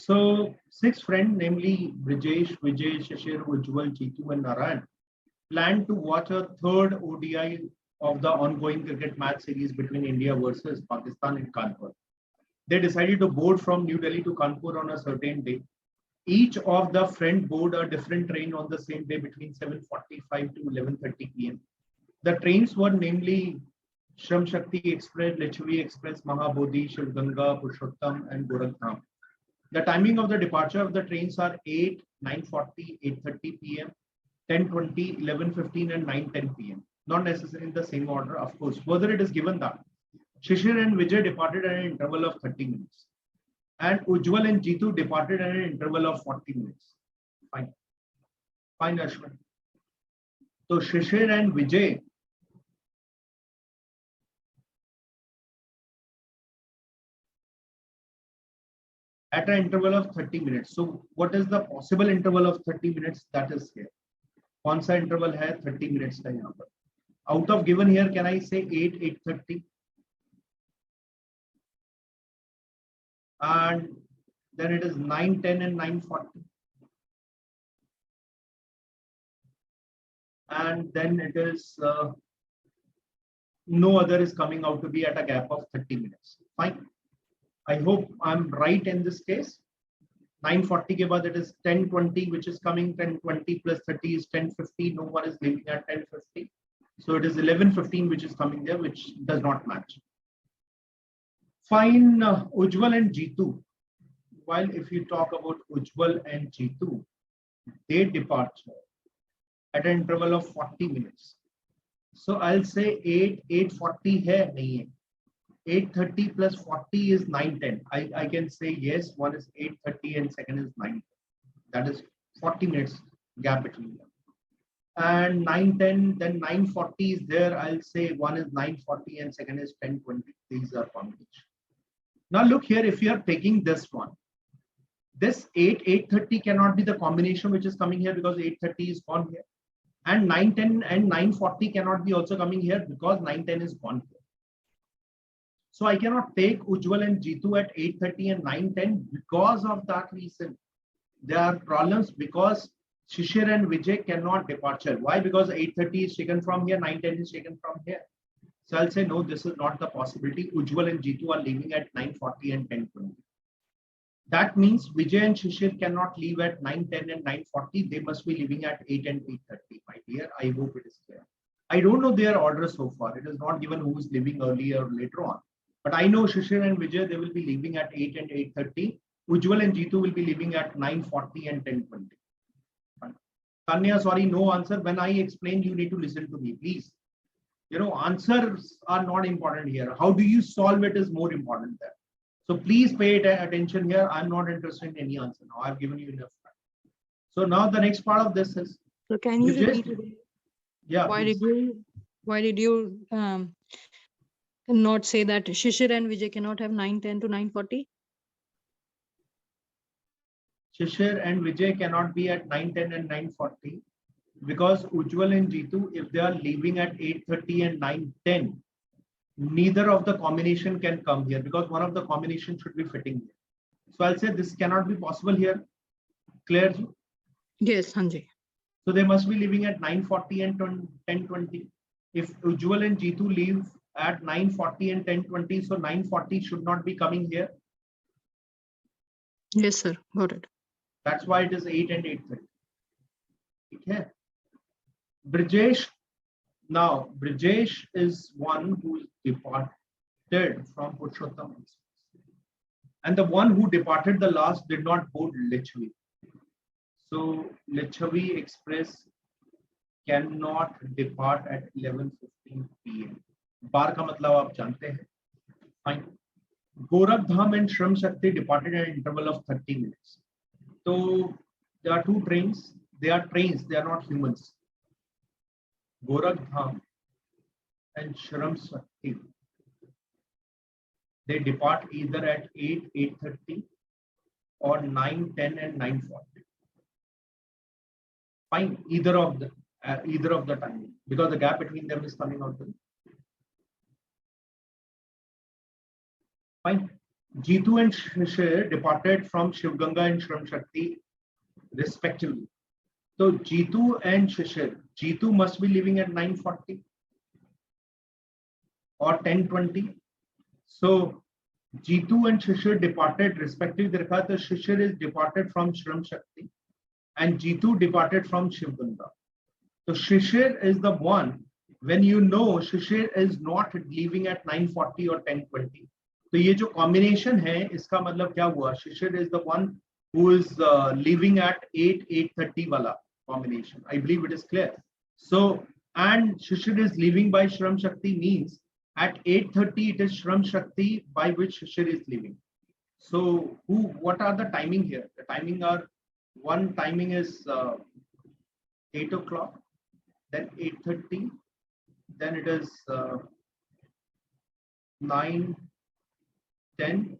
So 6 friends, namely Brijesh, Vijay, Shashir, Ujjwal, Jeetu and Narayan, planned to watch a third ODI of the ongoing cricket match series between India versus Pakistan in Kanpur. They decided to board from New Delhi to Kanpur on a certain day. Each of the friend board a different train on the same day between 7:45 to 11:30 p.m. The trains were namely Shram Shakti Express, Lichavi Express, Mahabodhi, Shiv Ganga, Purushottam and Gorakhdham. The timing of the departure of the trains are 8, 9:40, 8:30 p.m., 10:20, 11:15 and 9:10 p.m. Not necessarily in the same order, of course. Further, it is given that Shishir and Vijay departed at an interval of 30 minutes. And Ujjwal and Jeetu departed at an interval of 40 minutes. Fine. Fine, Ashwin. So Shishir and Vijay at an interval of 30 minutes. So what is the possible interval of 30 minutes? That is here. कौन सा interval है 30 minutes का यहाँ पर? Out of given here, can I say 8, 8:30? And then it is 9, 10 and 9:40. And then it is no other is coming out to be at a gap of 30 minutes. Fine. I hope I'm right in this case. 9:40 के बाद it is 10:20 which is coming. 10:20 plus 30 is 10:50. No one is leaving at 10:50. So it is 11:15 which is coming there, which does not match. Fine. Ujjwal and Jeetu. While if you talk about Ujjwal and Jeetu, they depart at an interval of 40 minutes. So I'll say 8:40 hai, nahi hai. 8:30 plus 40 is 9:10. I can say yes, one is 8:30 and second is 9:10. That is 40 minutes gap between them. And 9:10, then 9:40 is there. I'll say one is 9:40 and second is 10:20. These are combination. Now look here, if you are taking this one, this 8:30 cannot be the combination which is coming here because 8:30 is gone here. And 9:10 and 9:40 cannot be also coming here because 9:10 is gone here. So I cannot take Ujjwal and Jeetu at 8:30 and 9:10 because of that reason. There are problems because Shishir and Vijay cannot departure. Why? Because 8:30 is taken from here, 9:10 is taken from here. So I'll say no, this is not the possibility. Ujjwal and Jeetu are leaving at 9:40 and 10:20. That means Vijay and Shishir cannot leave at 9:10 and 9:40. They must be leaving at 8 and 8:30, my dear. I hope it is clear. I don't know their order so far. It is not given who is leaving earlier or later on. But I know Shishir and Vijay, they will be leaving at 8 and 8:30. Ujjwal and Jeetu will be leaving at 9:40 and 10:20. Tanya, sorry, no answer. When I explain, you need to listen to me, please. You know, answers are not important here. How do you solve it is more important there. So please pay attention here. I'm not interested in any answer now. I've given you enough time. So now the next part of this is. So can you repeat it? Yeah. Why did you not say that Shishir and Vijay cannot have 9:10 to 9:40? Shishir and Vijay cannot be at 9:10 and 9:40 because Ujjwal and Jeetu, if they are leaving at 8:30 and 9:10, neither of the combination can come here because one of the combination should be fitting here. So I'll say this cannot be possible here. Clear? Yes, Hanji. So they must be leaving at 9:40 and 10:20. If Ujjwal and Jeetu leave at 9:40 and 10:20, so 9:40 should not be coming here. Yes, sir. Got it. That's why it is 8 and 8:30. Okay. Brijesh. Now, Brijesh is one who departed from Purushottam. And the one who departed the last did not board Lichavi. So, Lichavi Express cannot depart at 11:15 p.m. बार का मतलब आप जानते हैं. Fine. Gorakhdham and Shram Shakti departed at an interval of 30 minutes. So there are two trains. They are trains. They are not humans. Gorakhdham and Shram Shakti. They depart either at 8, 8:30 or 9, 10 and 9:40. Fine. Either of the timing because the gap between them is coming out. Fine. Jitu and Shishir departed from Shiv Ganga and Shram Shakti respectively. So Jitu and Shishir, Jitu must be leaving at 9:40 or 10:20. So Jitu and Shishir departed respectively. The Shishir is departed from Shram Shakti and Jitu departed from Shiv Ganga. So Shishir is the one, when you know Shishir is not leaving at 9:40 or 10:20. तो ये जो combination है इसका मतलब क्या हुआ? Shishir is the one who is leaving at 8:30 wala combination. I believe it is clear. So and Shishir is leaving by Shram Shakti means at 8:30 it is Shram Shakti by which Shishir is leaving. So what are the timing here? The timing are, one timing is 8 o'clock, then 8:30, then it is 9, 10,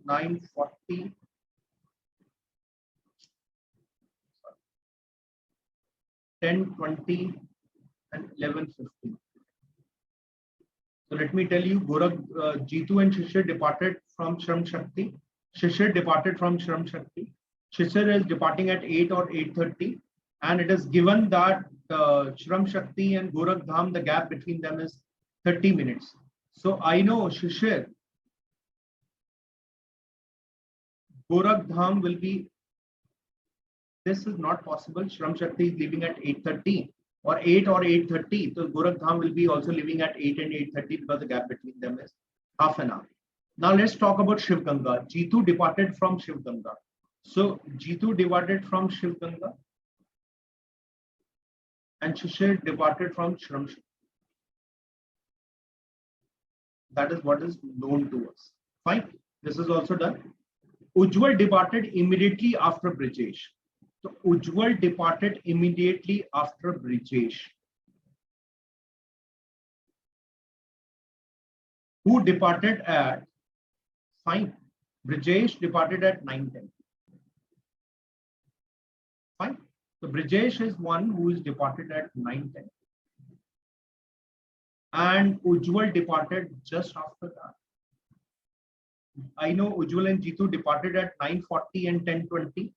9:40, 10:20, and 11:50. So let me tell you, Jitu and Shishir departed from Shram Shakti. Shishir departed from Shram Shakti. Shishir is departing at 8 or 8:30, and it is given that Shram Shakti and Gorakh Dham, the gap between them is 30 minutes. So I know Shishir, Gorakh Dham will be, this is not possible. Shram Shakti is leaving at 8:30 or 8 or 8:30. So Gorakh Dham will be also leaving at 8 and 8:30 because the gap between them is half an hour. Now let's talk about Shiv Ganga. Jitu departed from Shiv Ganga. So Jitu departed from Shiv Ganga and Shishir departed from Shram Shakti. That is what is known to us. Fine. This is also done. Ujjwal departed immediately after Brijesh. So Ujjwal departed immediately after Brijesh. Who departed at, fine, Brijesh departed at 9:10. Fine. So Brijesh is one who is departed at 9:10. And Ujjwal departed just after that. I know Ujjwal and Jitu departed at 9:40 and 10:20.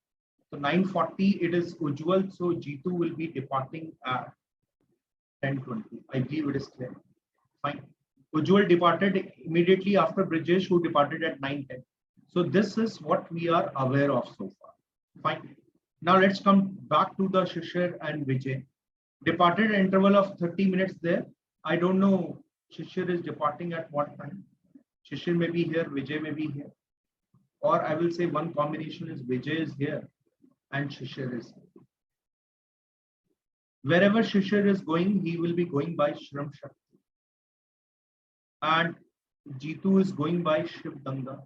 So 9:40 it is Ujjwal, so Jitu will be departing at 10:20. I believe it is clear. Fine. Ujjwal departed immediately after Brijesh, who departed at 9:10. So this is what we are aware of so far. Fine. Now let's come back to the Shishir and Vijay. Departed interval of 30 minutes there. I don't know Shishir is departing at what time. Shishir may be here, Vijay may be here. Or I will say one combination is Vijay is here and Shishir is here. Wherever Shishir is going, he will be going by Shram Shakti. And Jitu is going by Shiv Ganga.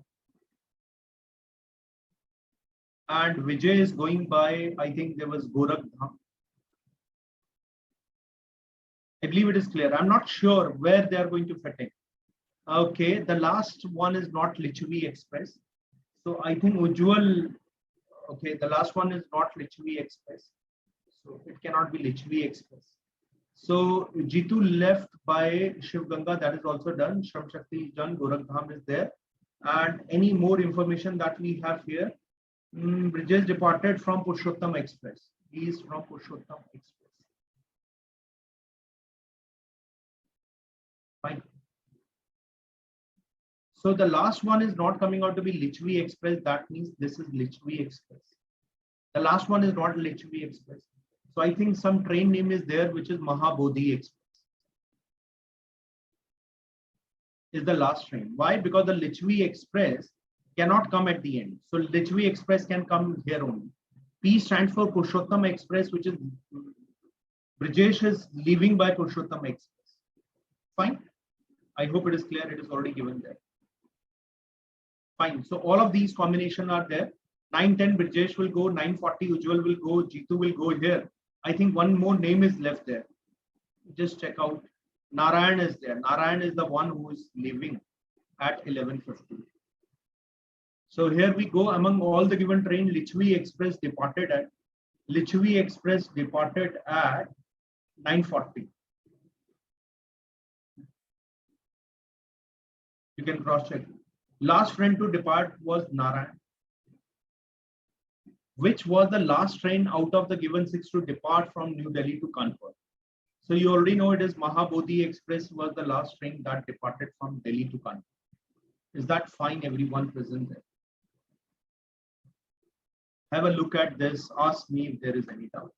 And Vijay is going by, I think there was Gorakh Dham. I believe it is clear. I'm not sure where they are going to fit in. Okay, the last one is not Lichvi Express. So I think Ujjwal, okay, the last one is not Lichvi Express. So it cannot be Lichvi Express. So Jitu left by Shiv Ganga, that is also done. Shram Shakti is done, Gorakh Dham is there. And any more information that we have here? Brijesh departed from Purushottam Express. He is from Purushottam Express. Fine. So the last one is not coming out to be Lichvi Express. That means this is Lichvi Express. The last one is not Lichvi Express. So I think some train name is there, which is Mahabodhi Express. Is the last train. Why? Because the Lichvi Express cannot come at the end. So Lichvi Express can come here only. P stands for Purushottam Express, which is Brijesh is leaving by Purushottam Express. Fine. I hope it is clear. It is already given there. Fine. So all of these combinations are there. 9:10 Brijesh will go, 9:40 Ujjwal will go, Jitu will go here. I think one more name is left there. Just check out. Narayan is there. Narayan is the one who is leaving at 11:50. So here we go. Among all the given train, Lichvi Express departed at 9:40. You can cross check. Last train to depart was Narayan. Which was the last train out of the given six to depart from New Delhi to Kanpur? So you already know it is Mahabodhi Express was the last train that departed from Delhi to Kanpur. Is that fine, everyone present there? Have a look at this. Ask me if there is any doubt.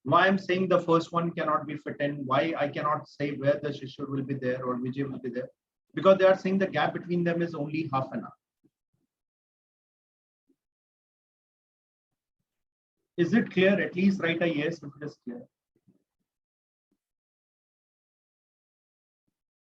Why I'm saying the first one cannot be fit in, why I cannot say where the Shishur will be there or Vijay will be there, because they are saying the gap between them is only half an hour. Is it clear? At least write a yes if it is clear.